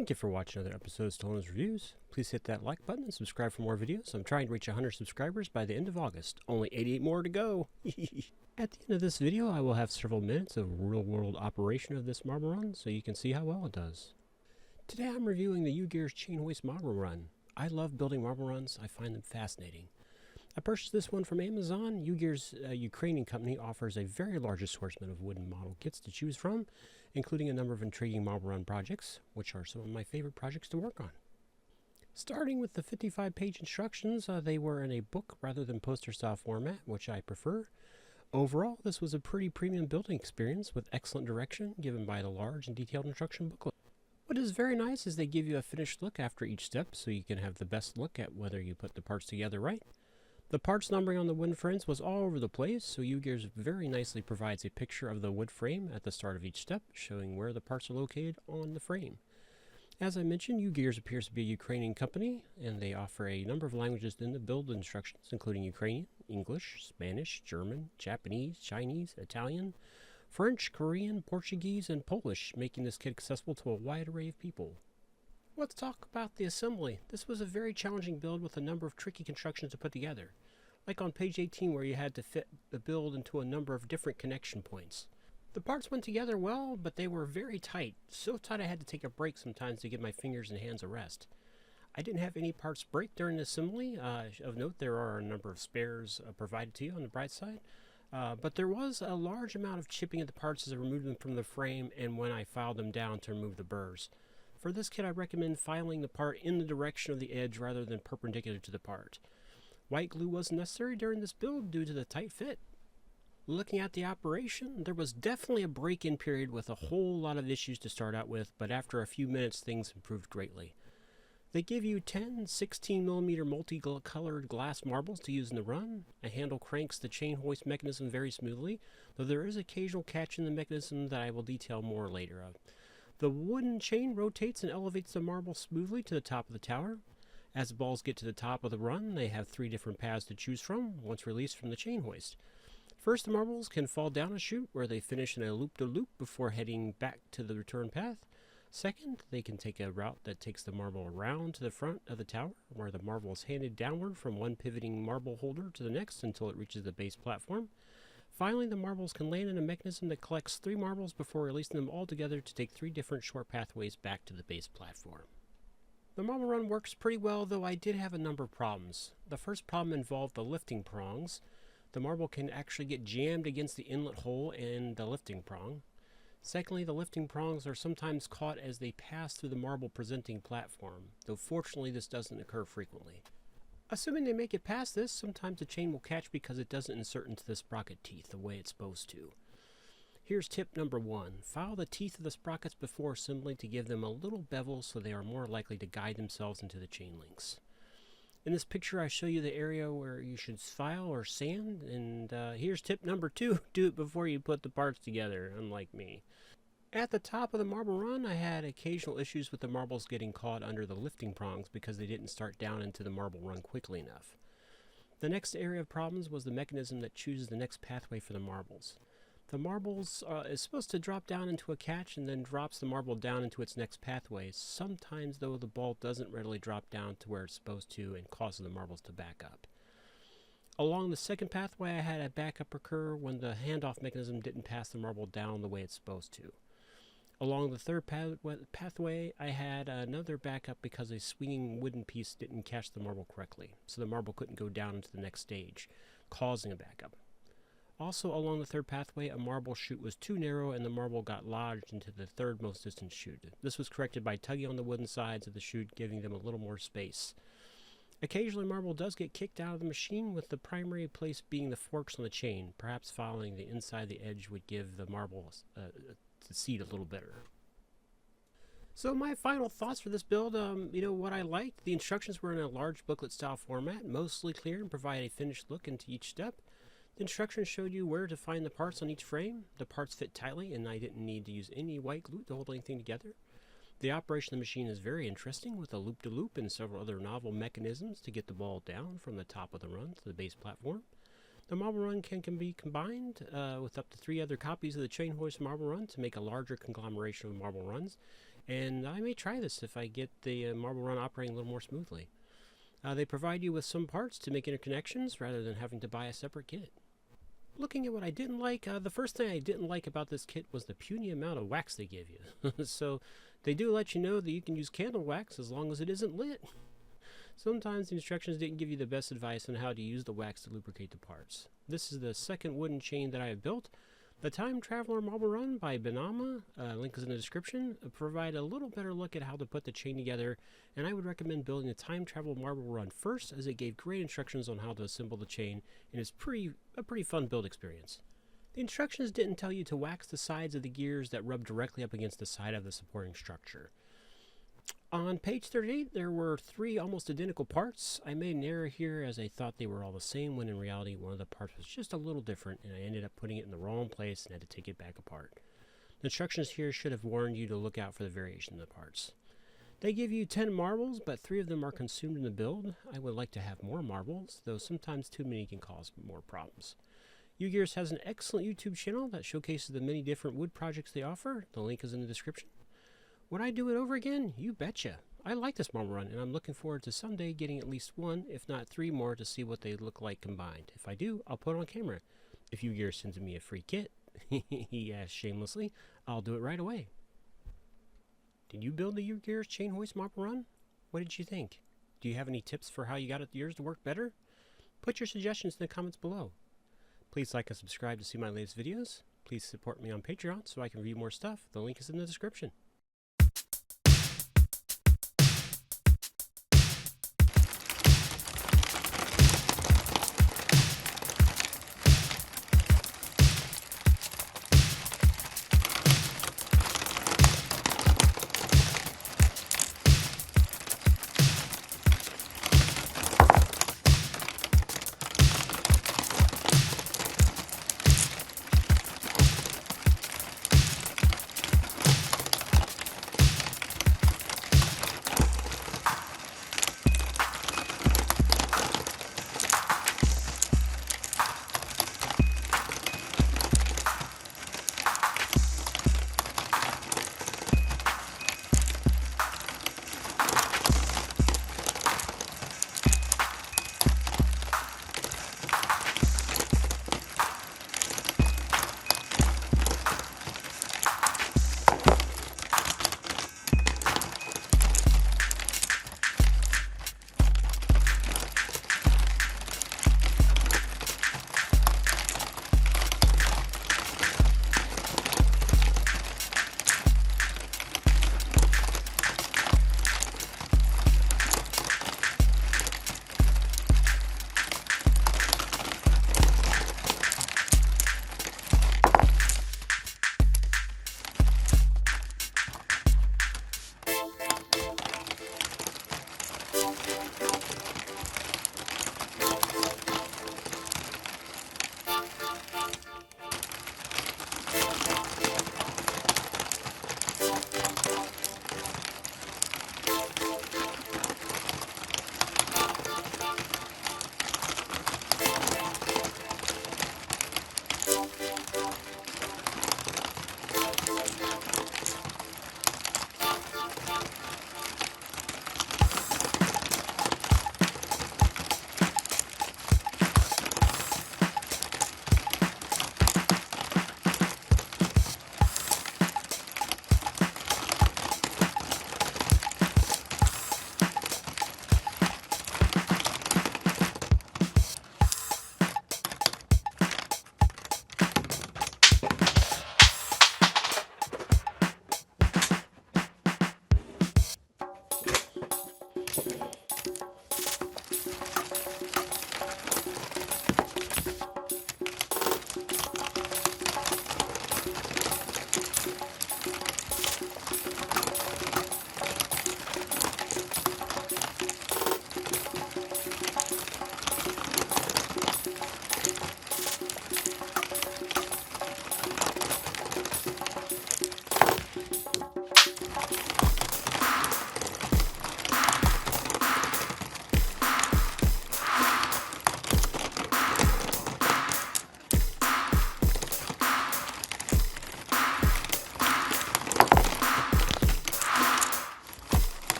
Thank you for watching another episode of Stone's Reviews. Please hit that like button and subscribe for more videos. I'm trying to reach 100 subscribers by the end of August. Only 88 more to go. At the end of this video, I will have several minutes of real-world operation of this marble run so you can see how well it does. Today I'm reviewing the Ugears Chain Hoist Marble Run. I love building marble runs. I find them fascinating. I purchased this one from Amazon. Ugears, a Ukrainian company, offers a very large assortment of wooden model kits to choose from, including a number of intriguing marble run projects, which are some of my favorite projects to work on. Starting with the 55-page instructions, they were in a book rather than poster-style format, which I prefer. Overall, this was a pretty premium building experience with excellent direction given by the large and detailed instruction booklet. What is very nice is they give you a finished look after each step so you can have the best look at whether you put the parts together right. The parts numbering on the wooden frames was all over the place, so Ugears very nicely provides a picture of the wood frame at the start of each step, showing where the parts are located on the frame. As I mentioned, Ugears appears to be a Ukrainian company, and they offer a number of languages in the build instructions, including Ukrainian, English, Spanish, German, Japanese, Chinese, Italian, French, Korean, Portuguese, and Polish, making this kit accessible to a wide array of people. Let's talk about the assembly. This was a very challenging build with a number of tricky constructions to put together. Like on page 18 where you had to fit the build into a number of different connection points. The parts went together well, but they were very tight. So tight I had to take a break sometimes to give my fingers and hands a rest. I didn't have any parts break during the assembly. Of note, there are a number of spares provided to you on the bright side. But there was a large amount of chipping at the parts as I removed them from the frame and when I filed them down to remove the burrs. For this kit, I recommend filing the part in the direction of the edge rather than perpendicular to the part. White glue wasn't necessary during this build due to the tight fit. Looking at the operation, there was definitely a break-in period with a whole lot of issues to start out with, but after a few minutes things improved greatly. They give you 10 16mm multicolored glass marbles to use in the run. A handle cranks the chain hoist mechanism very smoothly, though there is occasional catch in the mechanism that I will detail more later. The wooden chain rotates and elevates the marble smoothly to the top of the tower. As the balls get to the top of the run, they have 3 different paths to choose from once released from the chain hoist. First, the marbles can fall down a chute where they finish in a loop-to-loop before heading back to the return path. Second, they can take a route that takes the marble around to the front of the tower, where the marble is handed downward from one pivoting marble holder to the next until it reaches the base platform. Finally, the marbles can land in a mechanism that collects 3 marbles before releasing them all together to take 3 different short pathways back to the base platform. The marble run works pretty well, though I did have a number of problems. The first problem involved the lifting prongs. The marble can actually get jammed against the inlet hole and the lifting prong. Secondly, the lifting prongs are sometimes caught as they pass through the marble presenting platform, though fortunately this doesn't occur frequently. Assuming they make it past this, sometimes the chain will catch because it doesn't insert into the sprocket teeth the way it's supposed to. Here's tip number 1. File the teeth of the sprockets before assembling to give them a little bevel so they are more likely to guide themselves into the chain links. In this picture I show you the area where you should file or sand, and here's tip number 2. Do it before you put the parts together, unlike me. At the top of the marble run, I had occasional issues with the marbles getting caught under the lifting prongs because they didn't start down into the marble run quickly enough. The next area of problems was the mechanism that chooses the next pathway for the marbles. The marbles is supposed to drop down into a catch and then drops the marble down into its next pathway. Sometimes, though, the ball doesn't readily drop down to where it's supposed to and causes the marbles to back up. Along the second pathway, I had a backup occur when the handoff mechanism didn't pass the marble down the way it's supposed to. Along the third pathway, I had another backup because a swinging wooden piece didn't catch the marble correctly, so the marble couldn't go down into the next stage, causing a backup. Also, along the third pathway, a marble chute was too narrow and the marble got lodged into the third most distant chute. This was corrected by tugging on the wooden sides of the chute, giving them a little more space. Occasionally, marble does get kicked out of the machine, with the primary place being the forks on the chain. Perhaps following the inside of the edge would give the marble to seat a little better. So my final thoughts for this build, what I liked, the instructions were in a large booklet style format, mostly clear and provide a finished look into each step. The instructions showed you where to find the parts on each frame. The parts fit tightly and I didn't need to use any white glue to hold anything together. The operation of the machine is very interesting with a loop-to-loop and several other novel mechanisms to get the ball down from the top of the run to the base platform. The marble run can be combined with up to 3 other copies of the chain hoist marble run to make a larger conglomeration of marble runs, And I may try this if I get the Marble Run operating a little more smoothly. They provide you with some parts to make interconnections rather than having to buy a separate kit. Looking at what I didn't like, the first thing I didn't like about this kit was the puny amount of wax they give you. So they do let you know that you can use candle wax as long as it isn't lit. Sometimes the instructions didn't give you the best advice on how to use the wax to lubricate the parts. This is the second wooden chain that I have built. The Time Traveler Marble Run by Benama, link is in the description, provide a little better look at how to put the chain together, and I would recommend building the Time Travel Marble Run first, as it gave great instructions on how to assemble the chain, and it's a pretty fun build experience. The instructions didn't tell you to wax the sides of the gears that rub directly up against the side of the supporting structure. On page 38, there were 3 almost identical parts. I made an error here as I thought they were all the same, when in reality one of the parts was just a little different, and I ended up putting it in the wrong place and had to take it back apart. The instructions here should have warned you to look out for the variation of the parts. They give you 10 marbles, but 3 of them are consumed in the build. I would like to have more marbles, though sometimes too many can cause more problems. Ugears has an excellent YouTube channel that showcases the many different wood projects they offer. The link is in the description. Would I do it over again? You betcha. I like this Marble Run, and I'm looking forward to someday getting at least 1, if not 3 more, to see what they look like combined. If I do, I'll put it on camera. If Ugears sends me a free kit, he asked shamelessly, I'll do it right away. Did you build the Ugears Chain Hoist Marble Run? What did you think? Do you have any tips for how you got yours to work better? Put your suggestions in the comments below. Please like and subscribe to see my latest videos. Please support me on Patreon so I can review more stuff. The link is in the description.